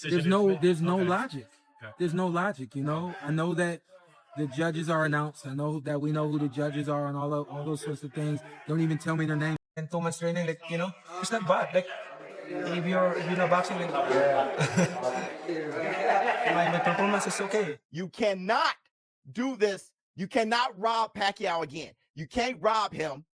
there's no logic. There's no logic, you know. I know that the judges are announced. I know that we know who the judges are and all those sorts of things. Don't even tell me their name. And 2 months training, like, you know, it's not bad. Like, if you're not boxing, like, my performance is okay. You cannot do this. You cannot rob Pacquiao again. You can't rob him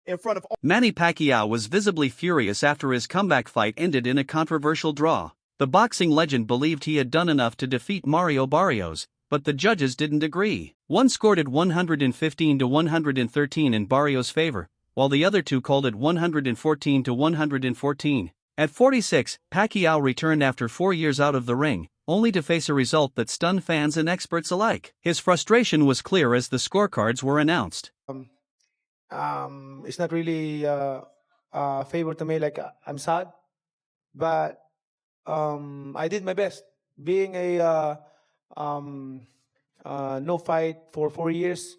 in front of. Manny Pacquiao was visibly furious after his comeback fight ended in a controversial draw. The boxing legend believed he had done enough to defeat Mario Barrios, but the judges didn't agree. One scored it 115-113 in Barrios' favor, while the other two called it 114-114. At 46, Pacquiao returned after 4 years out of the ring, only to face a result that stunned fans and experts alike. His frustration was clear as the scorecards were announced. It's not really a favor to me. Like, I'm sad, but I did my best. Being a no fight for 4 years,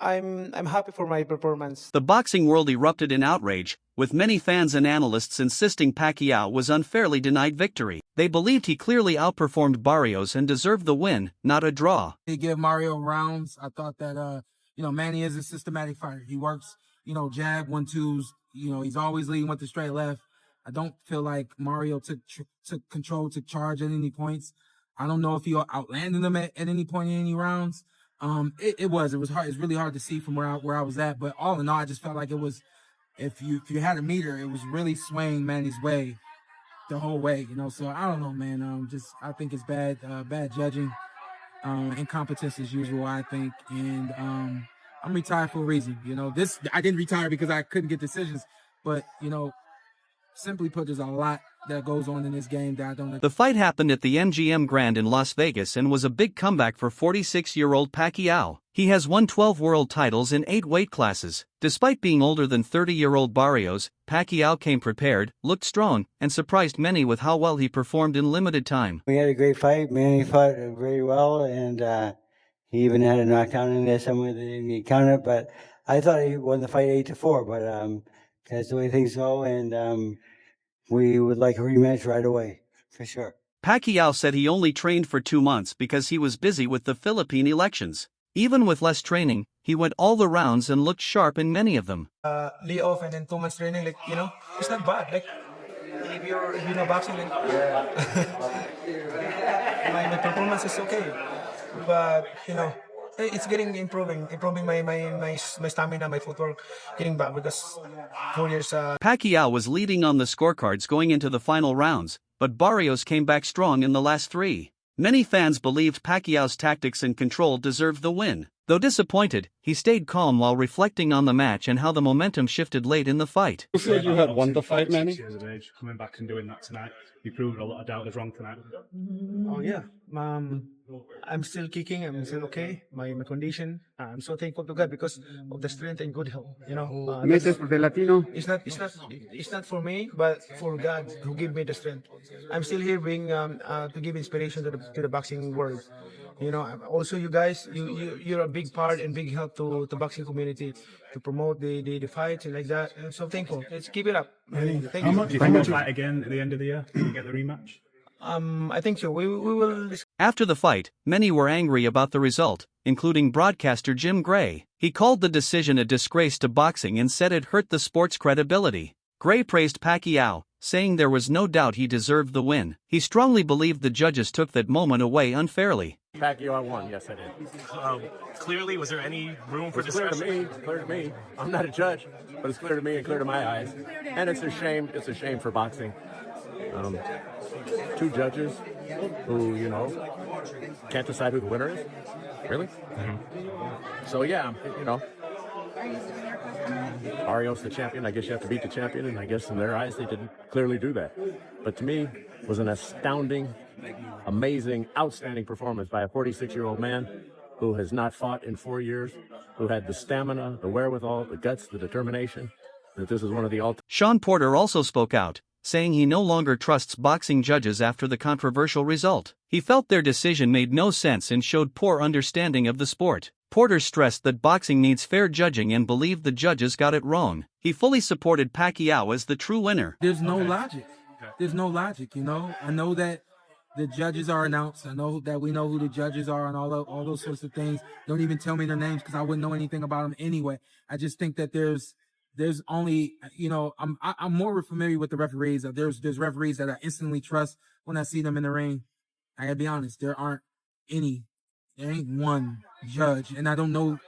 I'm happy for my performance. The boxing world erupted in outrage, with many fans and analysts insisting Pacquiao was unfairly denied victory. They believed he clearly outperformed Barrios and deserved the win, not a draw. They give Mario rounds. I thought that you know, Manny is a systematic fighter. He works, you know, jab, 1-2s. You know, he's always leading with the straight left. I don't feel like Mario took control, took charge at any points. I don't know if he outlanded him at any point in any rounds. It was hard. It's really hard to see from where I was at. But all in all, I just felt like it was, if you had a meter, it was really swaying Manny's way the whole way. You know, so I don't know, man. I think it's bad judging, incompetence as usual, I think. And I'm retired for a reason. You know, I didn't retire because I couldn't get decisions, but you know, simply put, there's a lot that goes on in this game that I don't. The fight happened at the MGM Grand in Las Vegas and was a big comeback for 46-year-old Pacquiao. He has won 12 world titles in 8 weight classes. Despite being older than 30-year-old Barrios, Pacquiao came prepared, looked strong, and surprised many with how well he performed in limited time. We had a great fight. Manny fought very well, and he even had a knockdown in there somewhere that didn't get counted. But I thought he won the fight 8-4. But that's the way things go, and we would like a rematch right away, for sure. Pacquiao said he only trained for 2 months because he was busy with the Philippine elections. Even with less training, he went all the rounds and looked sharp in many of them. Lay off and then 2 months training, like, you know, it's not bad. Like, if you're not boxing, like, my performance is okay. But, you know, it's improving my stamina, my footwork, getting back because 4 years. Pacquiao was leading on the scorecards going into the final rounds, but Barrios came back strong in the last 3. Many fans believed Pacquiao's tactics and control deserved the win. Though disappointed, he stayed calm while reflecting on the match and how the momentum shifted late in the fight. You said you had won the fight, Manny? Years of age, coming back and doing that tonight. You proved a lot of doubters wrong tonight. Oh yeah, I'm still kicking. I'm still okay. My condition. I'm so thankful to God because of the strength and good health. You know, it's not for me, but for God who gave me the strength. I'm still here being to give inspiration to the boxing world. You know, also you guys, you're a big part and big help to the boxing community to promote the fights and like that. I'm so thankful. Let's keep it up. Thank you. Do you think we'll fight again at the end of the year? Can we get the rematch? I think so. We will. After the fight, many were angry about the result, including broadcaster Jim Gray. He called the decision a disgrace to boxing and said it hurt the sport's credibility. Gray praised Pacquiao, saying there was no doubt he deserved the win. He strongly believed the judges took that moment away unfairly. Pacquiao won, yes I did. Clearly, was there any room for discussion? It's clear to me. I'm not a judge, but it's clear to me and clear to my eyes. And it's a shame for boxing. 2 judges who, you know, can't decide who the winner is. Really? Mm-hmm. So yeah, you know, Barrios the champion. I guess you have to beat the champion, and I guess in their eyes they didn't clearly do that. But to me, it was an astounding, amazing, outstanding performance by a 46-year-old man who has not fought in 4 years, who had the stamina, the wherewithal, the guts, the determination, that this is one of the ultimate. Shawn Porter also spoke out, saying he no longer trusts boxing judges after the controversial result. He felt their decision made no sense and showed poor understanding of the sport. Porter stressed that boxing needs fair judging and believed the judges got it wrong. He fully supported Pacquiao as the true winner. There's no logic. there's no logic. You know, I know that the judges are announced. I know that we know who the judges are and all those sorts of things. Don't even tell me their names because I wouldn't know anything about them anyway. I just think that there's only, you know, I'm more familiar with the referees. There's referees that I instantly trust when I see them in the ring. I gotta be honest, there ain't one judge, and I don't know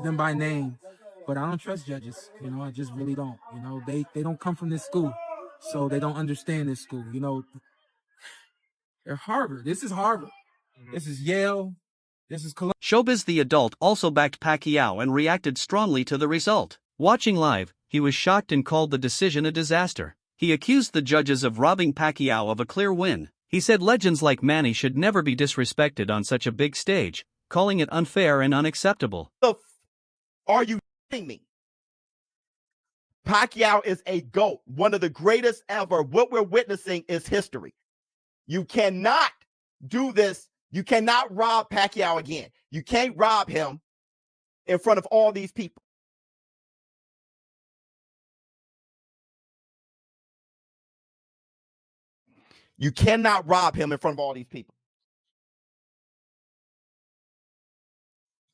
them by name, but I don't trust judges. You know, I just really don't. You know, they don't come from this school, so they don't understand this school. You know, they're Harvard. This is Harvard. This is Yale. This is Columbia. Showbiz the adult also backed Pacquiao and reacted strongly to the result. Watching live, he was shocked and called the decision a disaster. He accused the judges of robbing Pacquiao of a clear win. He said legends like Manny should never be disrespected on such a big stage, calling it unfair and unacceptable. Are you kidding me? Pacquiao is a GOAT, one of the greatest ever. What we're witnessing is history. You cannot do this. You cannot rob Pacquiao again. You can't rob him in front of all these people. You cannot rob him in front of all these people.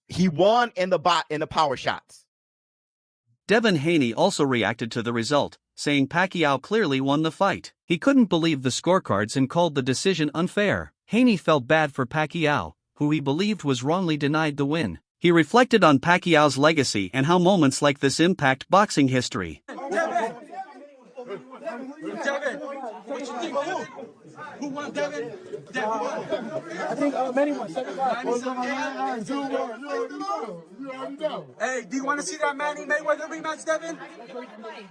He won in the power shots. Devin Haney also reacted to the result, saying Pacquiao clearly won the fight. He couldn't believe the scorecards and called the decision unfair. Haney felt bad for Pacquiao, who he believed was wrongly denied the win. He reflected on Pacquiao's legacy and how moments like this impact boxing history. Devin, what you think, Devin? Who won, Devin? I think Manny won. Hey, do you want to see that Manny Mayweather rematch, Devin?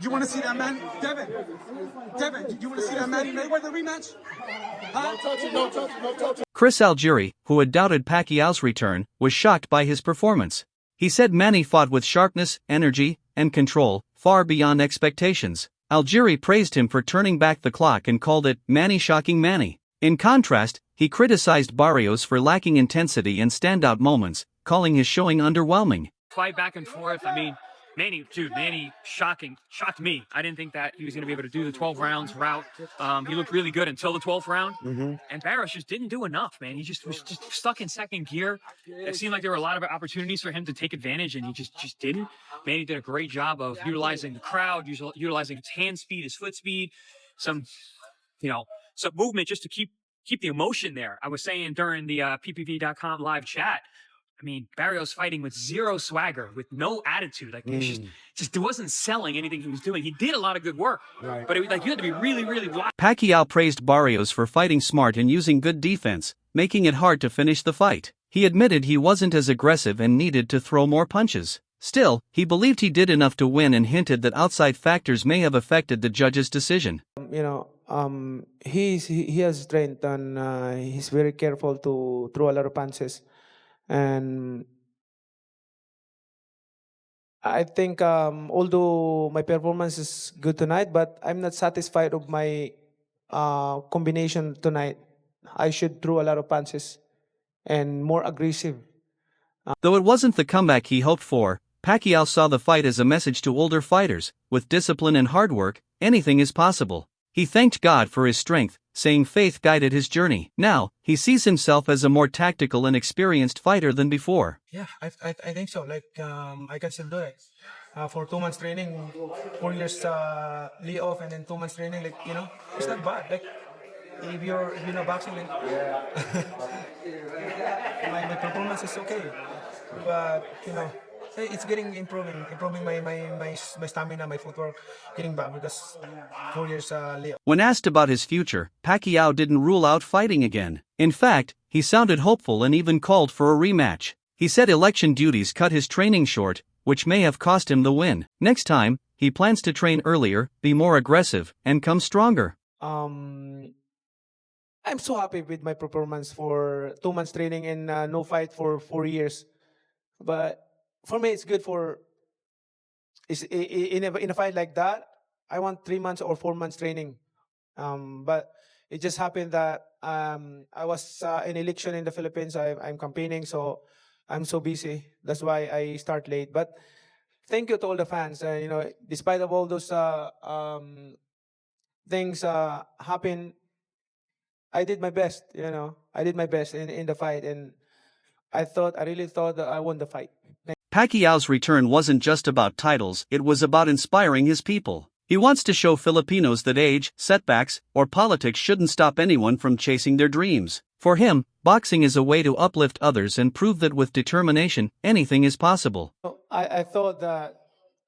You want to see that Manny, Devin? Devin, you want to see that Manny Mayweather rematch? Huh? Don't touch it. Chris Algieri, who had doubted Pacquiao's return, was shocked by his performance. He said Manny fought with sharpness, energy, and control, far beyond expectations. Algieri praised him for turning back the clock and called it Manny shocking Manny. In contrast, he criticized Barrios for lacking intensity and standout moments, calling his showing underwhelming. Fight back and forth. I mean, Manny shocked me. I didn't think that he was going to be able to do the 12 rounds route. He looked really good until the 12th round. And Barrios just didn't do enough, man. He just was stuck in second gear. It seemed like there were a lot of opportunities for him to take advantage, and he just didn't. Manny did a great job of utilizing the crowd, utilizing his hand speed, his foot speed, some movement just to keep the emotion there. I was saying during the PPV.com live chat, I mean, Barrios fighting with zero swagger, with no attitude. Like, it wasn't selling anything he was doing. He did a lot of good work, but you had to be really, really wide. Pacquiao praised Barrios for fighting smart and using good defense, making it hard to finish the fight. He admitted he wasn't as aggressive and needed to throw more punches. Still, he believed he did enough to win and hinted that outside factors may have affected the judge's decision. He has strength and he's very careful to throw a lot of punches. And I think although my performance is good tonight, but I'm not satisfied of my combination tonight. I should throw a lot of punches and more aggressive. Though it wasn't the comeback he hoped for, Pacquiao saw the fight as a message to older fighters: with discipline and hard work, anything is possible. He thanked God for his strength, saying faith guided his journey. Now, he sees himself as a more tactical and experienced fighter than before. Yeah, I think so. Like, I can still do it. For 2 months training, 4 years layoff, and then 2 months training, like, it's not bad. Like, if you know boxing, like, my performance is okay. But, it's improving my stamina, my footwork, getting back because 4 years layoff. When asked about his future, Pacquiao didn't rule out fighting again. In fact, he sounded hopeful and even called for a rematch. He said election duties cut his training short, which may have cost him the win. Next time, he plans to train earlier, be more aggressive, and come stronger. I'm so happy with my performance for 2 months training and no fight for 4 years. But for me, it's good in a fight like that. I want 3 months or 4 months training. But it just happened that I was in election in the Philippines. I'm campaigning, so I'm so busy. That's why I start late. But thank you to all the fans. Despite of all those things happen, I did my best. I did my best in the fight, and I really thought that I won the fight. Pacquiao's return wasn't just about titles, it was about inspiring his people. He wants to show Filipinos that age, setbacks, or politics shouldn't stop anyone from chasing their dreams. For him, boxing is a way to uplift others and prove that with determination, anything is possible. I thought that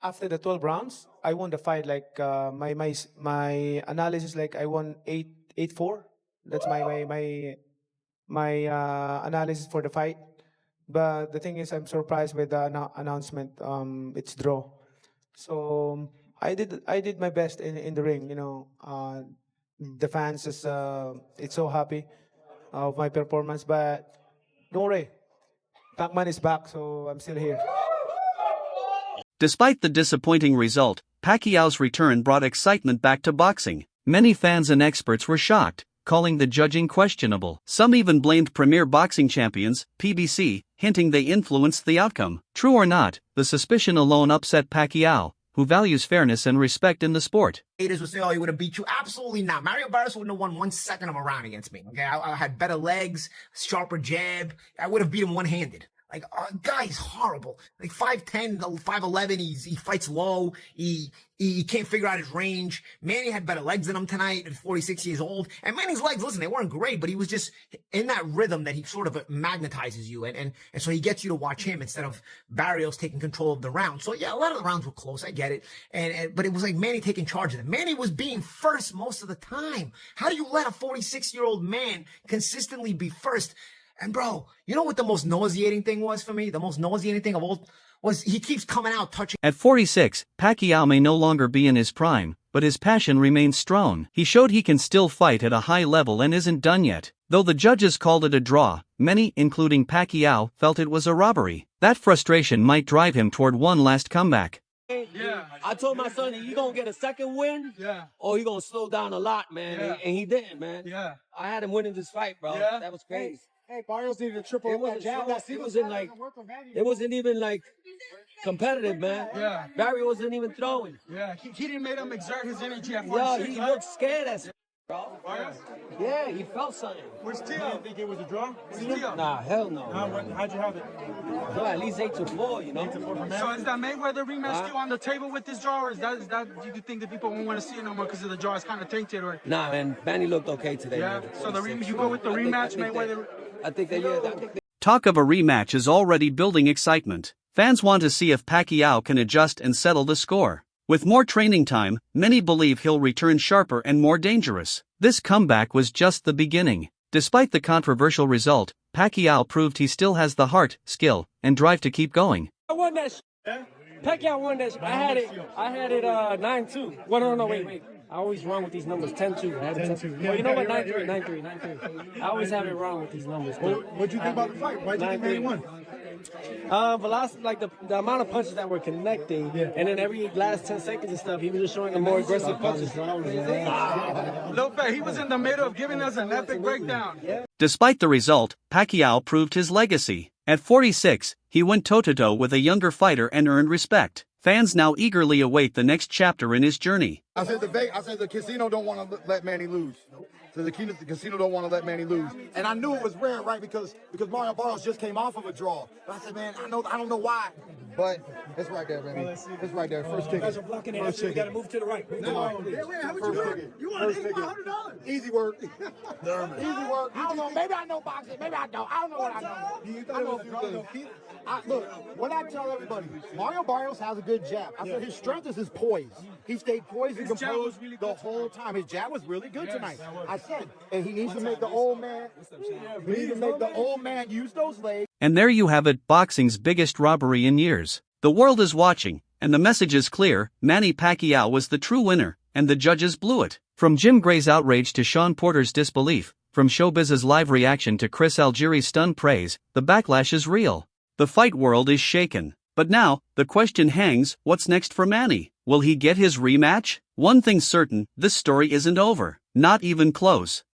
after the 12 rounds, I won the fight. Like my analysis, like I won 8-4. That's my analysis for the fight. But the thing is, I'm surprised with the announcement. It's draw. So I did my best in the ring. The fans is it's so happy of my performance. But don't worry, Pacman is back, so I'm still here. Despite the disappointing result, Pacquiao's return brought excitement back to boxing. Many fans and experts were shocked, calling the judging questionable. Some even blamed Premier Boxing Champions, PBC, hinting they influenced the outcome. True or not, the suspicion alone upset Pacquiao, who values fairness and respect in the sport. Haters would say, oh, he would have beat you. Absolutely not. Mario Barrios wouldn't have won 1 second of a round against me. Okay, I had better legs, sharper jab. I would have beat him one-handed. Like, guy's horrible. Like 5'10", 5'11", he fights low. He can't figure out his range. Manny had better legs than him tonight at 46 years old. And Manny's legs, listen, they weren't great, but he was just in that rhythm that he sort of magnetizes you. And so he gets you to watch him instead of Barrios taking control of the round. So yeah, a lot of the rounds were close. I get it. But it was like Manny taking charge of them. Manny was being first most of the time. How do you let a 46-year-old man consistently be first? And bro, you know what the most nauseating thing was for me? The most nauseating thing of all was he keeps coming out touching. At 46, Pacquiao may no longer be in his prime, but his passion remains strong. He showed he can still fight at a high level and isn't done yet. Though the judges called it a draw, many, including Pacquiao, felt it was a robbery. That frustration might drive him toward one last comeback. Yeah, I told my son, you gonna get a second win, or you gonna slow down a lot, man. And he didn't, man. Yeah, I had him winning this fight, bro. Yeah. That was crazy. Hey, Barrios needed a triple. It wasn't even like competitive, man. Yeah. Barry wasn't even throwing. yeah. He didn't make him exert his energy at Yeah, 46. he looked scared as bro. Barrios? Yeah, he felt something. Where's Tio? You think it was a draw? Where's Tio? Nah, hell no. How'd you have it? No, at least 8-4, you know. So is that Mayweather rematch still on the table with this draw, or is that do you think that people won't want to see it no more because of the draw is kind of tainted? Or Nah, man, Manny looked okay today. yeah. Man, So you go with the rematch, Mayweather. I think that. Talk of a rematch is already building excitement. Fans want to see if Pacquiao can adjust and settle the score. With more training time, many believe he'll return sharper and more dangerous. This comeback was just the beginning. Despite the controversial result, Pacquiao proved he still has the heart, skill, and drive to keep going. I won that. Pacquiao won that. I had it 9-2. Well, no, wait. I always wrong with these numbers. 10-2. 10-2. Well, you know what? 9-3. I always have it wrong with these numbers. What'd you think about the fight? Why'd you think Manny won? Velocity, like the amount of punches that were connecting, and then every last 10 seconds and stuff, he was just showing a more aggressive punches. Lope, he was in the middle of giving us an epic breakdown. Despite the result, Pacquiao proved his legacy. At 46, he went toe-to-toe with a younger fighter and earned respect. Fans now eagerly await the next chapter in his journey. I said the casino don't want to let Manny lose. So the casino don't want to let Manny lose. And I knew it was rare, right? Because Mario Barrios just came off of a draw. But I said, man, I don't know why. But it's right there, baby. It's right there. First ticket. First ticket. You got to move to the right. First ticket. You want $800? Easy work. Easy work. I don't know. Maybe I know boxing. Maybe I don't. I don't know what I know. I know a few things. Look, what I tell everybody, Mario Barrios has a good jab. I said his strength is his poise. He stayed poised and composed the whole time. His jab was really good tonight. I said, and he needs to make the old man. He needs to make the old man use those legs. And there you have it, boxing's biggest robbery in years. The world is watching, and the message is clear: Manny Pacquiao was the true winner, and the judges blew it. From Jim Gray's outrage to Sean Porter's disbelief, from Showbiz's live reaction to Chris Algieri's stunned praise, the backlash is real. The fight world is shaken. But now, the question hangs, what's next for Manny? Will he get his rematch? One thing's certain, this story isn't over. Not even close.